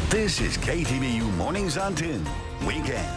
This is KTVU Mornings on 10 Weekend.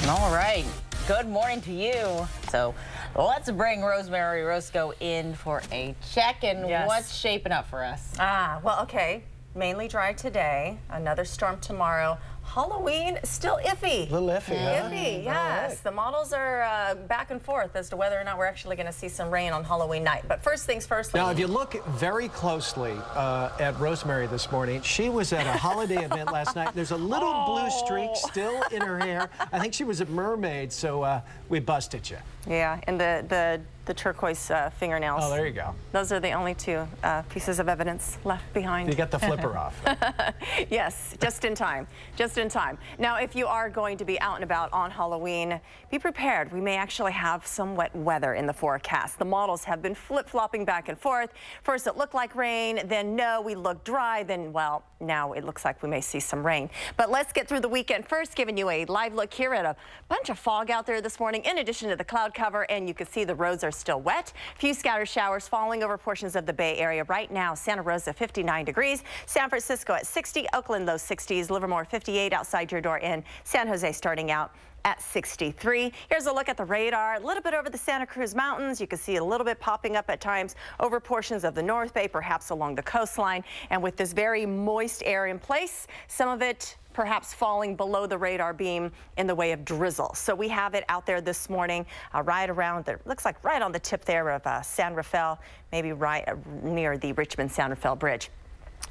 All right. Good morning to you. So let's bring Rosemary Roscoe in for a check. And what's shaping up for us? Well, okay. Mainly dry today. Another storm tomorrow. Halloween, still iffy. A little iffy, huh? Iffy, yes. Right. The models are back and forth as to whether or not we're actually going to see some rain on Halloween night. But first things first. Now, if you look very closely at Rosemary this morning, she was at a holiday event last night. There's a little blue streak still in her hair. I think she was a mermaid, so we busted you. Yeah, and the turquoise fingernails. Oh, there you go. Those are the only two pieces of evidence left behind. You got the flipper off. Yes, just in time. Just in time. Now, if you are going to be out and about on Halloween, be prepared. We may actually have some wet weather in the forecast. The models have been flip-flopping back and forth. First, it looked like rain. Then, no, we looked dry. Then, well, now it looks like we may see some rain. But let's get through the weekend first, giving you a live look here at a bunch of fog out there this morning, in addition to the cloud cover, and you can see the roads are still wet. A few scattered showers falling over portions of the Bay Area right now. Santa Rosa 59 degrees, San Francisco at 60, Oakland low 60s, Livermore 58 outside your door in San Jose starting out at 63. Here's a look at the radar. A little bit over the Santa Cruz Mountains. You can see a little bit popping up at times over portions of the North Bay, perhaps along the coastline. And with this very moist air in place, some of it perhaps falling below the radar beam in the way of drizzle. So we have it out there this morning, right around there. Looks like right on the tip there of San Rafael, maybe right near the Richmond-San Rafael Bridge.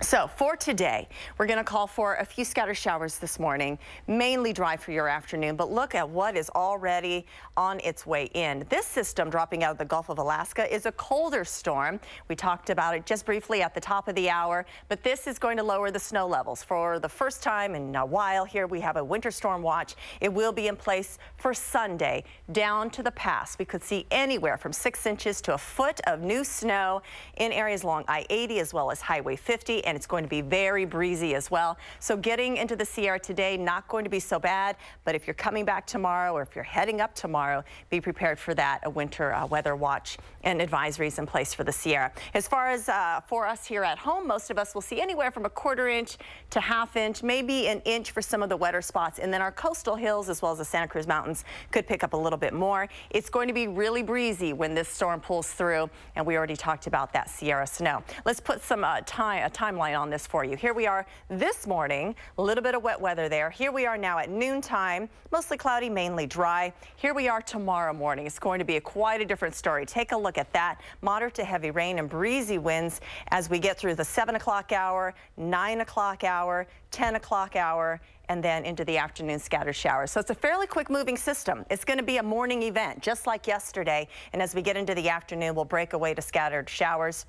So for today, we're going to call for a few scattered showers this morning, mainly dry for your afternoon, but look at what is already on its way in. This system dropping out of the Gulf of Alaska is a colder storm. We talked about it just briefly at the top of the hour, but this is going to lower the snow levels. For the first time in a while here, we have a winter storm watch. It will be in place for Sunday down to the pass. We could see anywhere from 6 inches to a foot of new snow in areas along I-80 as well as Highway 50. And it's going to be very breezy as well. So getting into the Sierra today, not going to be so bad. But if you're coming back tomorrow or if you're heading up tomorrow, be prepared for that. A winter weather watch and advisories in place for the Sierra. As far as for us here at home, most of us will see anywhere from a 1/4 inch to 1/2 inch, maybe an inch for some of the wetter spots. And then our coastal hills as well as the Santa Cruz Mountains could pick up a little bit more. It's going to be really breezy when this storm pulls through. And we already talked about that Sierra snow. Let's put some timeline on this for you. Here we are this morning, a little bit of wet weather there. Here we are now at noontime, mostly cloudy, mainly dry. Here we are tomorrow morning. It's going to be quite a different story. Take a look at that. Moderate to heavy rain and breezy winds as we get through the 7 o'clock hour, 9 o'clock hour, 10 o'clock hour, and then into the afternoon scattered showers. So it's a fairly quick moving system. It's going to be a morning event, just like yesterday. And as we get into the afternoon, we'll break away to scattered showers.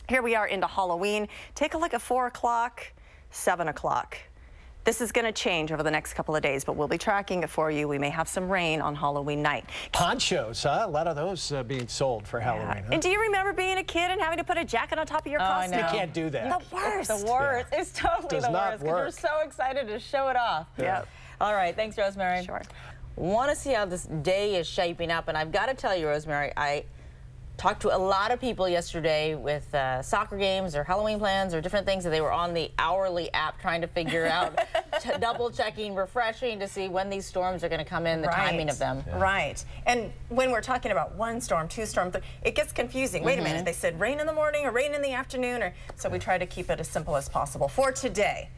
Here we are into Halloween. Take a look at 4 o'clock, 7 o'clock. This is going to change over the next couple of days, but we'll be tracking it for you. We may have some rain on Halloween night. Ponchos, huh? A lot of those being sold for Halloween. Huh? And do you remember being a kid and having to put a jacket on top of your costume? You can't do that. The worst. It's the worst. Yeah. It's totally the worst because you're so excited to show it off. Yep. All right. Thanks, Rosemary. Sure. Want to see how this day is shaping up, and I've got to tell you, Rosemary, I talked to a lot of people yesterday with soccer games or Halloween plans or different things that they were on the hourly app trying to figure out, double checking, refreshing to see when these storms are going to come in, the timing of them. Yeah. Right. And when we're talking about 1 storm, 2 storm, it gets confusing. Wait a minute, they said rain in the morning or rain in the afternoon, or so we try to keep it as simple as possible. For today,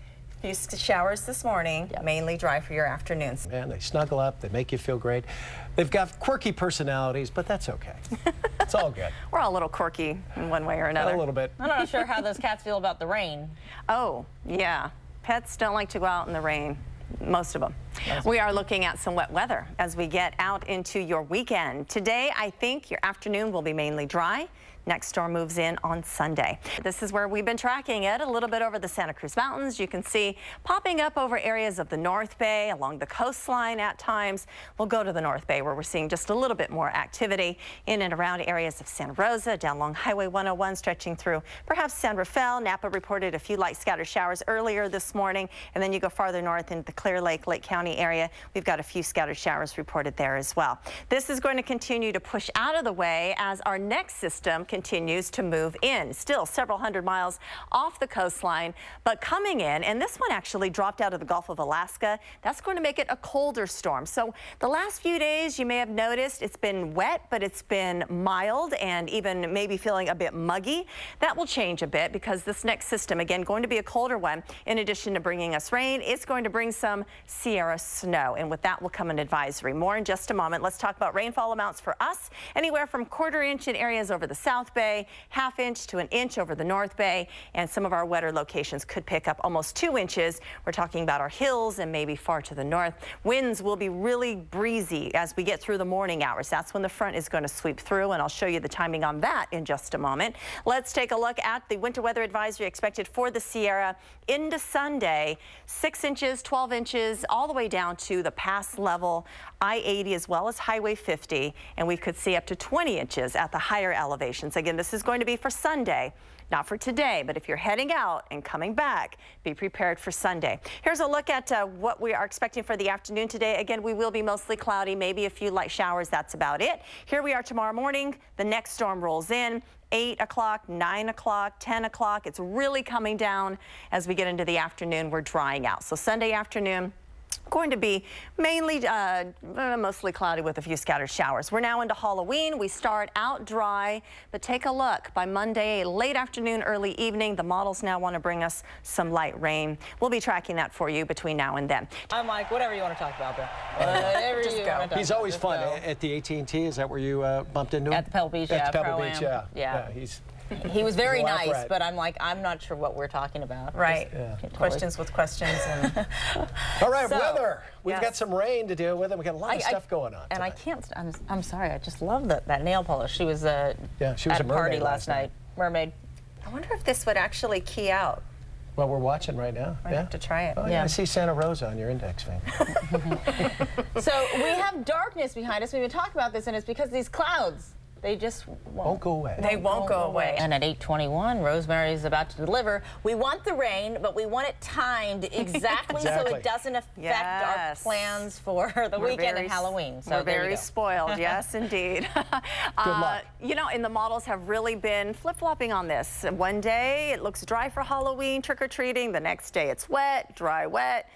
few showers this morning, mainly dry for your afternoons. Man, they snuggle up, they make you feel great. They've got quirky personalities, but that's okay. It's all good. We're all a little quirky in one way or another. A little bit. I'm not sure how those cats feel about the rain. Oh, yeah. Pets don't like to go out in the rain. Most of them. We are looking at some wet weather as we get out into your weekend. Today, I think your afternoon will be mainly dry. Next storm moves in on Sunday. This is where we've been tracking it, a little bit over the Santa Cruz Mountains. You can see popping up over areas of the North Bay, along the coastline at times. We'll go to the North Bay where we're seeing just a little bit more activity in and around areas of Santa Rosa, down along Highway 101, stretching through perhaps San Rafael. Napa reported a few light scattered showers earlier this morning. And then you go farther north into the Clear Lake, Lake County area. We've got a few scattered showers reported there as well. This is going to continue to push out of the way as our next system continues to move in. Still several hundred miles off the coastline, but coming in, and this one actually dropped out of the Gulf of Alaska. That's going to make it a colder storm. So the last few days, you may have noticed it's been wet, but it's been mild and even maybe feeling a bit muggy. That will change a bit because this next system, again, going to be a colder one. In addition to bringing us rain, it's going to bring some Sierra snow. And with that will come an advisory. More in just a moment. Let's talk about rainfall amounts for us. Anywhere from 1/4 inch in areas over the South Bay, 1/2 inch to 1 inch over the North Bay, and some of our wetter locations could pick up almost 2 inches. We're talking about our hills and maybe far to the north. Winds will be really breezy as we get through the morning hours. That's when the front is going to sweep through, and I'll show you the timing on that in just a moment. Let's take a look at the winter weather advisory expected for the Sierra into Sunday. 6 inches, 12 inches, all the way down to the pass level, I-80 as well as Highway 50, and we could see up to 20 inches at the higher elevations. Again, this is going to be for Sunday. Not for today, but if you're heading out and coming back, be prepared for Sunday. Here's a look at what we are expecting for the afternoon today. Again, we will be mostly cloudy, maybe a few light showers. That's about it. Here we are tomorrow morning. The next storm rolls in. 8 o'clock, 9 o'clock, 10 o'clock. It's really coming down as we get into the afternoon. We're drying out. So Sunday afternoon, going to be mainly mostly cloudy with a few scattered showers. We're now into Halloween. We start out dry, but take a look. By Monday, late afternoon, early evening, the models now want to bring us some light rain. We'll be tracking that for you between now and then. I'm like, whatever you want to talk about, Bill. Whatever Just you go. want to talk He's about, always just fun. go. At the AT&T, is that where you bumped into him? At the Pebble Beach, At the Pebble Pro-Am. Beach, yeah. Yeah. He was very Go after nice, it. but I'm like, I'm not sure what we're talking about. Right. Just- Questions with questions. And All right, So, weather. We've yes. got some rain to deal with, and we've got a lot of stuff going on And I tonight. can't, I'm sorry, I just love that nail polish. She was, she was at a a party mermaid last last night. Mermaid. I wonder if this would actually key out. Well, we're watching right now. Might have to try it. Oh, yeah. I see Santa Rosa on your index finger. So we have darkness behind us. We've been talking about this, and it's because these clouds, they just Won't go away. They won't go away. And at 8:21, Rosemary is about to deliver. We want the rain, but we want it timed exactly, so Exactly. it doesn't affect our Yes. plans for the We're weekend very and Halloween. So we're there you very go. spoiled. Yes, indeed. Good luck. You know, and the models have really been flip-flopping on this. One day it looks dry for Halloween, trick-or-treating. The next day it's wet, dry, wet.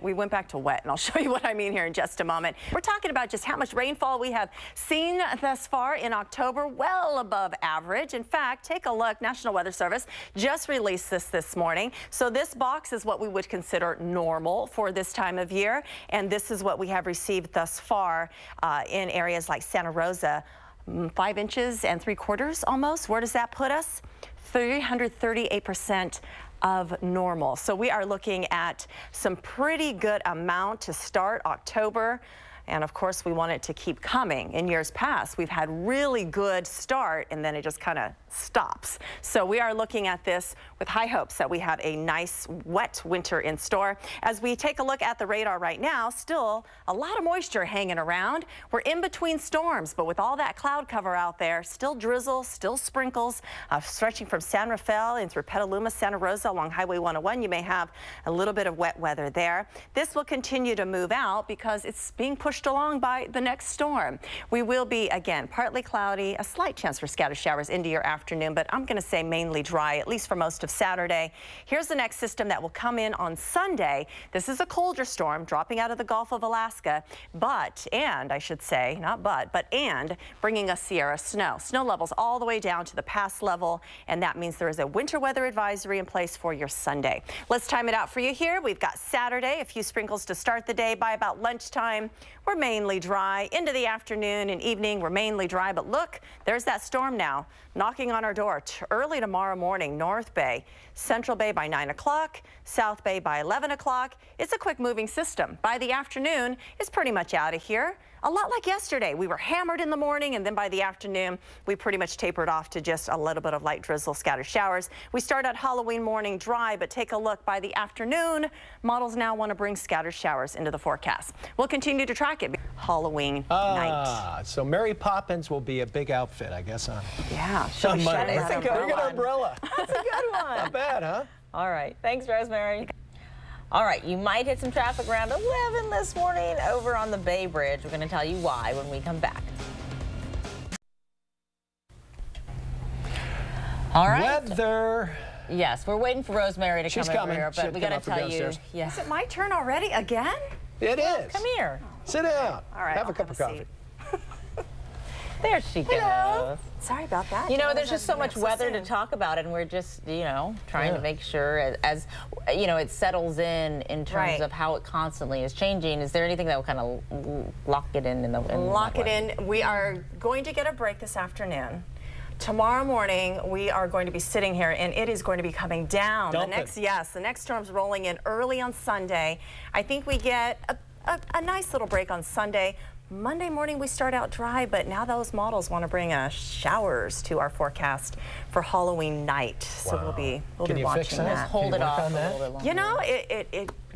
We went back to wet, and I'll show you what I mean here in just a moment. We're talking about just how much rainfall we have seen thus far in October, well above average. In fact, take a look. National Weather Service just released this morning. So this box is what we would consider normal for this time of year, and this is what we have received thus far in areas like Santa Rosa. 5 inches and 3/4 almost. Where does that put us? 338% of normal. So we are looking at some pretty good amount to start October. And of course, we want it to keep coming. In years past, we've had really good start, and then it just kind of stops. So we are looking at this with high hopes that we have a nice wet winter in store. As we take a look at the radar right now, still a lot of moisture hanging around. We're in between storms, but with all that cloud cover out there, still drizzle, still sprinkles, stretching from San Rafael in through Petaluma, Santa Rosa along Highway 101. You may have a little bit of wet weather there. This will continue to move out because it's being pushed along by the next storm. We will be, again, partly cloudy, a slight chance for scattered showers into your afternoon, but I'm going to say mainly dry, at least for most of Saturday. Here's the next system that will come in on Sunday. This is a colder storm dropping out of the Gulf of Alaska, and bringing us Sierra snow. Snow levels all the way down to the pass level, and that means there is a winter weather advisory in place for your Sunday. Let's time it out for you here. We've got Saturday, a few sprinkles to start the day. By about lunchtime, we're mainly dry. Into the afternoon and evening, we're mainly dry. But look, there's that storm now knocking on our door early tomorrow morning. North Bay, Central Bay by 9 o'clock, South Bay by 11 o'clock. It's a quick moving system. By the afternoon, it's pretty much out of here. A lot like yesterday. We were hammered in the morning, and then by the afternoon, we pretty much tapered off to just a little bit of light drizzle, scattered showers. We start out Halloween morning dry, but take a look. By the afternoon, models now want to bring scattered showers into the forecast. We'll continue to track it. Halloween night. So Mary Poppins will be a big outfit, I guess, on Yeah. Monday. That's a good Bring an one. umbrella. That's a good one. Not bad, huh? All right. Thanks, Rosemary. All right, you might hit some traffic around 11 this morning over on the Bay Bridge. We're going to tell you why when we come back. All right. Weather. Yes, we're waiting for Rosemary to She's come over coming. here, but She'll we come got up to and tell you. downstairs. Yeah. Is it my turn already again? It is. Come here. Sit down. All right. Have I'll a cup of have a coffee. seat. There she goes. Hello. Sorry about that. You know, Always there's just so have to much get up weather to soon. talk about, and we're just, you know, trying to Yeah. make sure as you know, it settles in terms Right. of how it constantly is changing. Is there anything that will kind of lock it in the Lock that it way? in. We are going to get a break this afternoon. Tomorrow morning, we are going to be sitting here, and it is going to be coming down. Dumping. The next storm's rolling in early on Sunday. I think we get a nice little break on Sunday. Monday morning, we start out dry, but now those models want to bring showers to our forecast for Halloween night. So Wow. we'll be Can you watching fix that? that. Hold Can it you work off on a that? little bit longer. You know,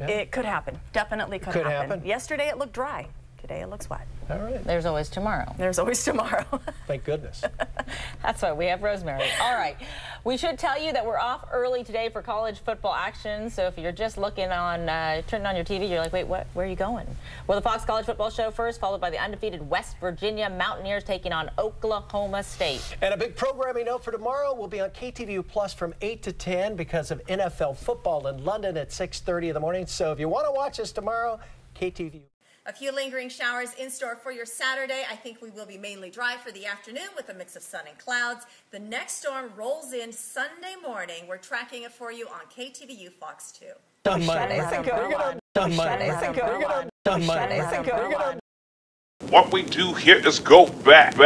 it could happen. Definitely could Could happen. happen. Yesterday, it looked dry. Today, it looks wet. All right. There's always tomorrow. There's always tomorrow. Thank goodness. That's why we have Rosemary. All right. We should tell you that we're off early today for college football action. So if you're just looking on, turning on your TV, you're like, wait, what? Where are you going? Well, the Fox College Football Show first, followed by the undefeated West Virginia Mountaineers taking on Oklahoma State. And a big programming note for tomorrow will be on KTVU Plus from 8 to 10 because of NFL football in London at 6:30 in the morning. So if you want to watch us tomorrow, KTVU. A few lingering showers in store for your Saturday. I think we will be mainly dry for the afternoon with a mix of sun and clouds. The next storm rolls in Sunday morning. We're tracking it for you on KTVU Fox 2. Dumb money. What we do here is go back.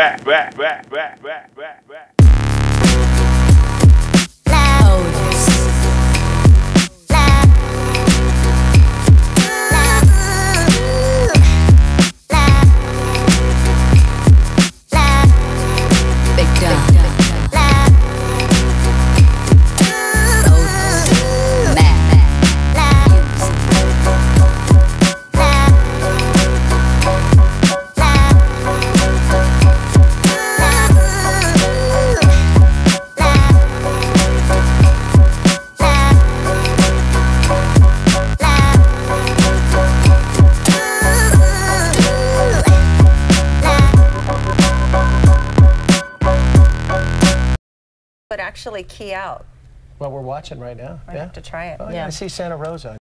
But actually key out. Well, we're watching right now. I have to try it. Oh, Yeah. I see Santa Rosa.